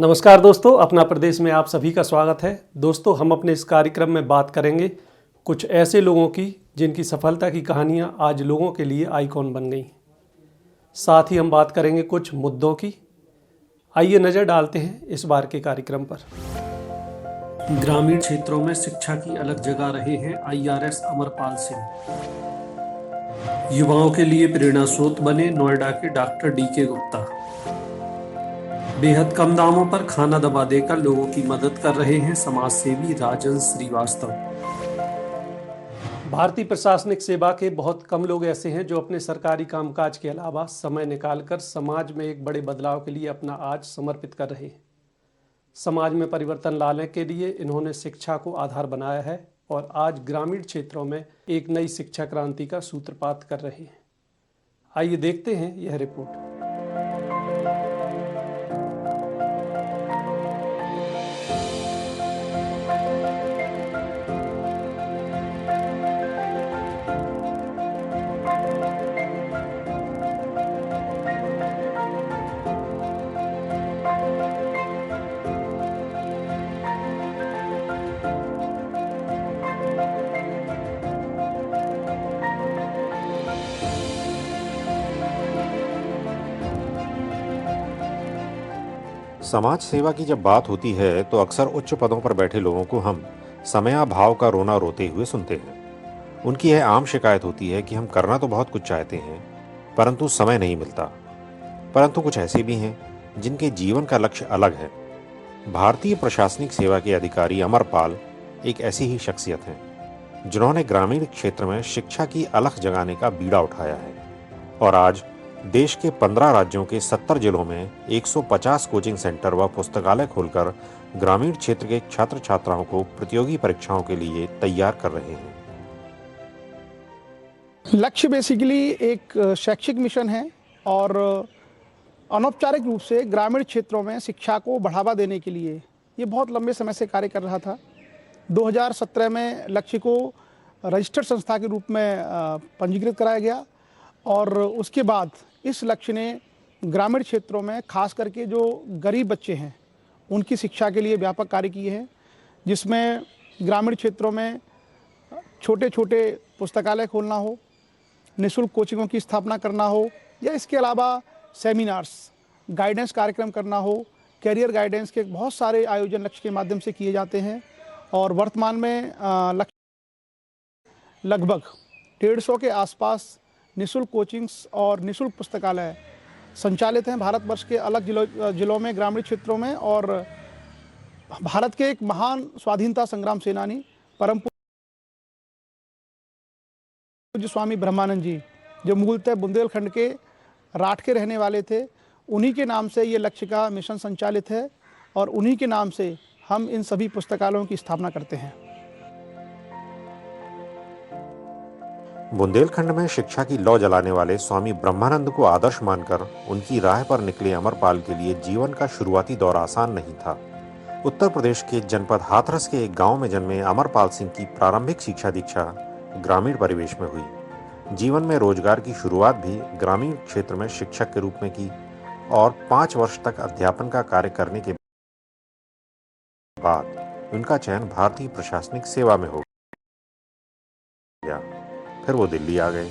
नमस्कार दोस्तों, अपना प्रदेश में आप सभी का स्वागत है। दोस्तों, हम अपने इस कार्यक्रम में बात करेंगे कुछ ऐसे लोगों की जिनकी सफलता की कहानियां आज लोगों के लिए आइकॉन बन गई। साथ ही हम बात करेंगे कुछ मुद्दों की। आइए नज़र डालते हैं इस बार के कार्यक्रम पर। ग्रामीण क्षेत्रों में शिक्षा की अलग जगह रहे हैं IRS अमरपाल सिंह। युवाओं के लिए प्रेरणा स्रोत बने नोएडा के डॉक्टर DK गुप्ता। बेहद कम दामों पर खाना दबा देकर लोगों की मदद कर रहे हैं समाज सेवी राजन श्रीवास्तव। भारतीय प्रशासनिक सेवा के बहुत कम लोग ऐसे हैं जो अपने सरकारी कामकाज के अलावा समय निकालकर समाज में एक बड़े बदलाव के लिए अपना आज समर्पित कर रहे हैं। समाज में परिवर्तन लाने के लिए इन्होंने शिक्षा को आधार बनाया है और आज ग्रामीण क्षेत्रों में एक नई शिक्षा क्रांति का सूत्रपात कर रहे हैं। आइए देखते हैं यह रिपोर्ट। समाज सेवा की जब बात होती है तो अक्सर उच्च पदों पर बैठे लोगों को हम समयाभाव का रोना रोते हुए सुनते हैं। उनकी यह आम शिकायत होती है कि हम करना तो बहुत कुछ चाहते हैं परंतु समय नहीं मिलता। परंतु कुछ ऐसे भी हैं जिनके जीवन का लक्ष्य अलग है। भारतीय प्रशासनिक सेवा के अधिकारी अमरपाल एक ऐसी ही शख्सियत हैं जिन्होंने ग्रामीण क्षेत्र में शिक्षा की अलख जगाने का बीड़ा उठाया है और आज देश के 15 राज्यों के 70 जिलों में 150 कोचिंग सेंटर व पुस्तकालय खोलकर ग्रामीण क्षेत्र के छात्र छात्राओं को प्रतियोगी परीक्षाओं के लिए तैयार कर रहे हैं। लक्ष्य बेसिकली एक शैक्षिक मिशन है और अनौपचारिक रूप से ग्रामीण क्षेत्रों में शिक्षा को बढ़ावा देने के लिए ये बहुत लंबे समय से कार्य कर रहा था। 2017 में लक्ष्य को रजिस्टर्ड संस्था के रूप में पंजीकृत कराया गया और उसके बाद इस लक्ष्य ने ग्रामीण क्षेत्रों में खास करके जो गरीब बच्चे हैं उनकी शिक्षा के लिए व्यापक कार्य किए हैं, जिसमें ग्रामीण क्षेत्रों में छोटे छोटे पुस्तकालय खोलना हो, निःशुल्क कोचिंगों की स्थापना करना हो या इसके अलावा सेमिनार्स, गाइडेंस कार्यक्रम करना हो, कैरियर गाइडेंस के बहुत सारे आयोजन लक्ष्य के माध्यम से किए जाते हैं। और वर्तमान में लक्ष्य लगभग 150 के आसपास निःशुल्क कोचिंग्स और निःशुल्क पुस्तकालय संचालित हैं भारतवर्ष के अलग जिलों में, ग्रामीण क्षेत्रों में। और भारत के एक महान स्वाधीनता संग्राम सेनानी परम पूज्य स्वामी ब्रह्मानंद जी, जो मूलतः बुंदेलखंड के राठ के रहने वाले थे, उन्हीं के नाम से ये लक्ष्य का मिशन संचालित है और उन्हीं के नाम से हम इन सभी पुस्तकालयों की स्थापना करते हैं। बुंदेलखंड में शिक्षा की लौ जलाने वाले स्वामी ब्रह्मानंद को आदर्श मानकर उनकी राह पर निकले अमरपाल के लिए जीवन का शुरुआती दौर आसान नहीं था। उत्तर प्रदेश के जनपद हाथरस के एक गांव में जन्मे अमरपाल सिंह की प्रारंभिक शिक्षा दीक्षा ग्रामीण परिवेश में हुई। जीवन में रोजगार की शुरुआत भी ग्रामीण क्षेत्र में शिक्षक के रूप में की और 5 वर्ष तक अध्यापन का कार्य करने के बाद उनका चयन भारतीय प्रशासनिक सेवा में हो गया। फिर वो दिल्ली आ गए।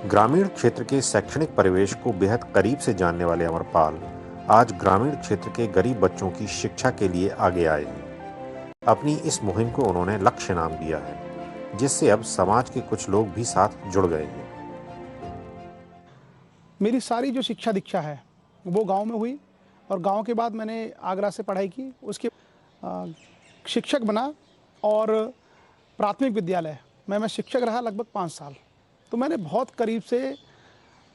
ग्रामीण क्षेत्र के शैक्षणिक परिवेश को बेहद करीब से जानने वाले अमरपाल आज ग्रामीण क्षेत्र के गरीब बच्चों की शिक्षा के लिए आगे आए हैं। अपनी इस मुहिम को उन्होंने लक्ष्य नाम दिया है, जिससे अब समाज के कुछ लोग भी साथ जुड़ गए हैं। मेरी सारी जो शिक्षा दीक्षा है वो गांव में हुई और गांव के बाद मैंने आगरा से पढ़ाई की। उसके शिक्षक बना और प्राथमिक विद्यालय में मैं शिक्षक रहा लगभग 5 साल। तो मैंने बहुत करीब से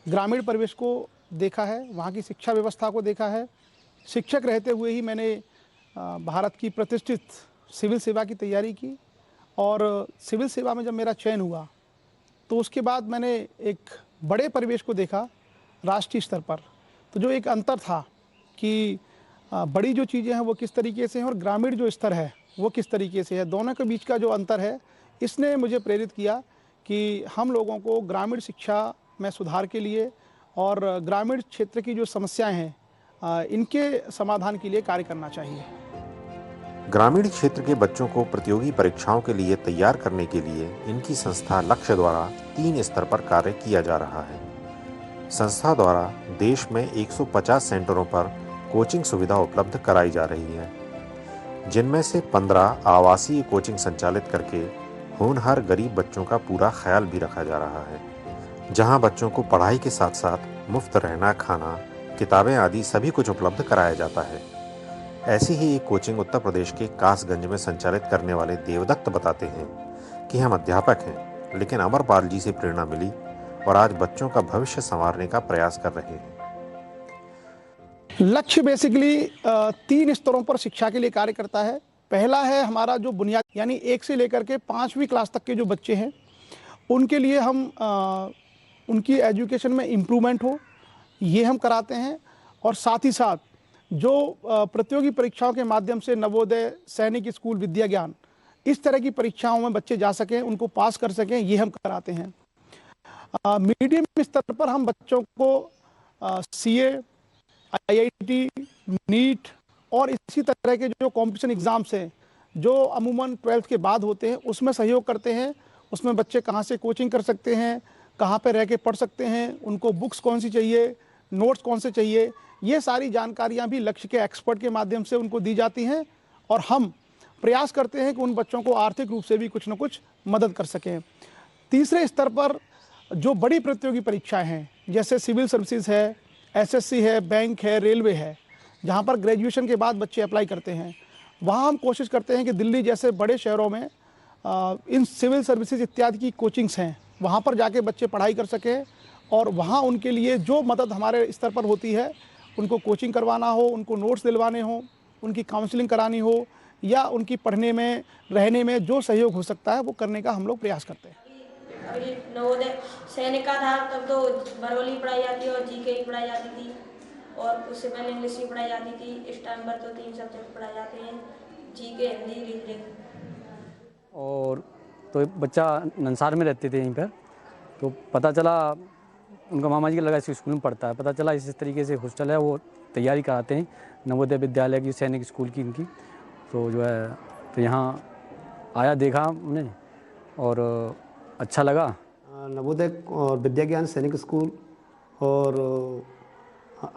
ग्रामीण परिवेश को देखा है, वहाँ की शिक्षा व्यवस्था को देखा है। शिक्षक रहते हुए ही मैंने भारत की प्रतिष्ठित सिविल सेवा की तैयारी की और सिविल सेवा में जब मेरा चयन हुआ तो उसके बाद मैंने एक बड़े परिवेश को देखा राष्ट्रीय स्तर पर। तो जो एक अंतर था कि बड़ी जो चीज़ें हैं वो किस तरीके से हैं और ग्रामीण जो स्तर है वो किस तरीके से है, दोनों के बीच का जो अंतर है, इसने मुझे प्रेरित किया कि हम लोगों को ग्रामीण शिक्षा में सुधार के लिए और ग्रामीण क्षेत्र की जो समस्याएं हैं इनके समाधान के लिए कार्य करना चाहिए। ग्रामीण क्षेत्र के बच्चों को प्रतियोगी परीक्षाओं के लिए तैयार करने के लिए इनकी संस्था लक्ष्य द्वारा 3 स्तर पर कार्य किया जा रहा है। संस्था द्वारा देश में 150 सेंटरों पर कोचिंग सुविधा उपलब्ध कराई जा रही है, जिनमें से 15 आवासीय कोचिंग संचालित करके होनहार गरीब बच्चों का पूरा ख्याल भी रखा जा रहा है, जहां बच्चों को पढ़ाई के साथ साथ मुफ्त रहना, खाना, किताबें आदि सभी कुछ उपलब्ध कराया जाता है। ऐसी ही एक कोचिंग उत्तर प्रदेश के कासगंज में संचालित करने वाले देवदत्त बताते हैं कि हम अध्यापक हैं, लेकिन अमरपाल जी से प्रेरणा मिली और आज बच्चों का भविष्य संवारने का प्रयास कर रहे हैं। लक्ष्य बेसिकली 3 स्तरों पर शिक्षा के लिए कार्य करता है। पहला है हमारा जो बुनियाद यानी 1 से लेकर के 5वीं क्लास तक के जो बच्चे हैं उनके लिए हम उनकी एजुकेशन में इम्प्रूवमेंट हो, ये हम कराते हैं। और साथ ही साथ जो प्रतियोगी परीक्षाओं के माध्यम से नवोदय, सैनिक स्कूल, विद्या ज्ञान, इस तरह की परीक्षाओं में बच्चे जा सकें, उनको पास कर सकें, ये हम कराते हैं। मीडियम स्तर पर हम बच्चों को CA, IIT, नीट और इसी तरह के जो कॉम्पिटिशन एग्ज़ाम्स हैं जो अमूमन 12th के बाद होते हैं, उसमें सहयोग करते हैं। उसमें बच्चे कहाँ से कोचिंग कर सकते हैं, कहाँ पे रह के पढ़ सकते हैं, उनको बुक्स कौन सी चाहिए, नोट्स कौन से चाहिए, ये सारी जानकारियाँ भी लक्ष्य के एक्सपर्ट के माध्यम से उनको दी जाती हैं। और हम प्रयास करते हैं कि उन बच्चों को आर्थिक रूप से भी कुछ न कुछ मदद कर सकें। तीसरे स्तर पर जो बड़ी प्रतियोगी परीक्षाएं हैं, जैसे सिविल सर्विसेज है, SSC है, बैंक है, रेलवे है, जहां पर ग्रेजुएशन के बाद बच्चे अप्लाई करते हैं, वहां हम कोशिश करते हैं कि दिल्ली जैसे बड़े शहरों में इन सिविल सर्विसेज इत्यादि की कोचिंग्स हैं, वहां पर जाके बच्चे पढ़ाई कर सकें। और वहां उनके लिए जो मदद हमारे स्तर पर होती है, उनको कोचिंग करवाना हो, उनको नोट्स दिलवाने हो, उनकी काउंसलिंग करानी हो, या उनकी पढ़ने में, रहने में जो सहयोग हो सकता है वो करने का हम लोग प्रयास करते हैं। अभी नवोदय सैनिक का था तब तो बरौली पढ़ाई जाती और GK ही पढ़ाई जाती थी, और उससे पहले इंग्लिश ही पढ़ाई जाती थी। इस टाइम पर तो 3 सब्जेक्ट पढ़ाए जाते हैं, GK, हिंदी, रीजनिंग। और तो बच्चा नंसार में रहते थे यहीं पर, तो पता चला उनका मामा जी का लगा इस स्कूल में पढ़ता है, पता चला इस तरीके से हॉस्टल है, वो तैयारी कराते हैं नवोदय विद्यालय की, सैनिक स्कूल की इनकी। तो जो है तो यहाँ आया, देखा हमने और अच्छा लगा। नवोदय और विद्या ज्ञान सैनिक स्कूल और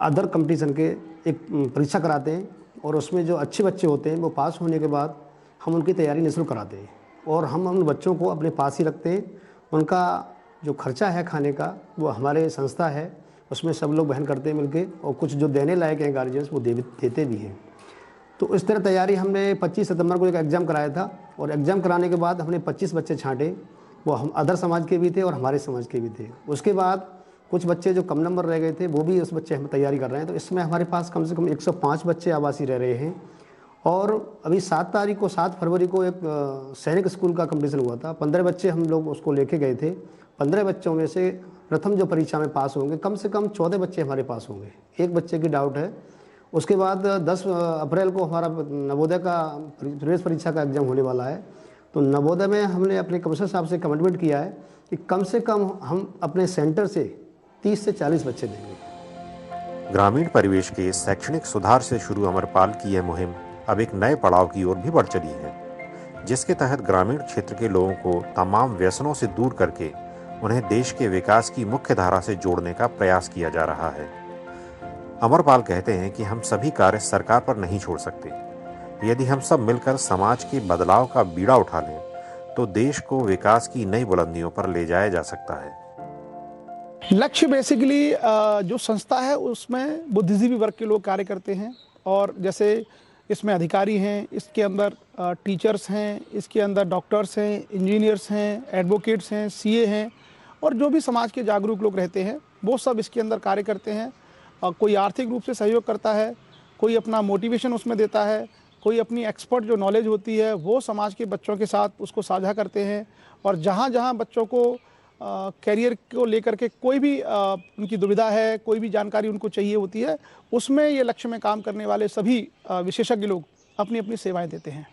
अदर कंपटीशन के एक परीक्षा कराते हैं, और उसमें जो अच्छे बच्चे होते हैं वो पास होने के बाद हम उनकी तैयारी निःशुल्क कराते हैं, और हम उन बच्चों को अपने पास ही रखते हैं। उनका जो खर्चा है खाने का वो हमारे संस्था है, उसमें सब लोग वहन करते हैं मिलके, और कुछ जो देने लायक हैं गार्जियंस वो देते भी हैं। तो इस तरह तैयारी हमने 25 सितंबर को एक एग्ज़ाम कराया था, और एग्ज़ाम कराने के बाद हमने 25 बच्चे छांटे, वो हम अदर समाज के भी थे और हमारे समाज के भी थे। उसके बाद कुछ बच्चे जो कम नंबर रह गए थे वो भी उस बच्चे हम तैयारी कर रहे हैं। तो इसमें हमारे पास कम से कम 105 बच्चे आवासी रह रहे हैं। और अभी 7 फरवरी को एक सैनिक स्कूल का कंपटीशन हुआ था, 15 बच्चे हम लोग उसको लेके गए थे। 15 बच्चों में से प्रथम जो परीक्षा में पास होंगे, कम से कम 14 बच्चे हमारे पास होंगे, एक बच्चे की डाउट है। उसके बाद 10 अप्रैल को हमारा नवोदय का प्रवेश परीक्षा का एग्ज़ाम होने वाला है। तो नवोदय में हमने अपने कमिश्नर साहब से कमिटमेंट किया है कि कम से कम हम अपने सेंटर से 30 से 40 बच्चे देंगे। ग्रामीण परिवेश के शैक्षणिक सुधार से शुरू अमरपाल की यह मुहिम अब एक नए पड़ाव की ओर भी बढ़ चली है, जिसके तहत ग्रामीण क्षेत्र के लोगों को तमाम व्यसनों से दूर करके उन्हें देश के विकास की मुख्य धारा से जोड़ने का प्रयास किया जा रहा है। अमरपाल कहते हैं कि हम सभी कार्य सरकार पर नहीं छोड़ सकते। यदि हम सब मिलकर समाज के बदलाव का बीड़ा उठा लें तो देश को विकास की नई बुलंदियों पर ले जाया जा सकता है। लक्ष्य बेसिकली जो संस्था है उसमें बुद्धिजीवी वर्ग के लोग कार्य करते हैं, और जैसे इसमें अधिकारी हैं, इसके अंदर टीचर्स हैं, इसके अंदर डॉक्टर्स हैं, इंजीनियर्स हैं, एडवोकेट्स हैं, CA हैं, और जो भी समाज के जागरूक लोग रहते हैं वो सब इसके अंदर कार्य करते हैं। कोई आर्थिक रूप से सहयोग करता है, कोई अपना मोटिवेशन उसमें देता है, कोई अपनी एक्सपर्ट जो नॉलेज होती है वो समाज के बच्चों के साथ उसको साझा करते हैं। और जहाँ जहाँ बच्चों को कैरियर को लेकर के कोई भी उनकी दुविधा है, कोई भी जानकारी उनको चाहिए होती है, उसमें ये लक्ष्य में काम करने वाले सभी विशेषज्ञ लोग अपनी अपनी सेवाएं देते हैं।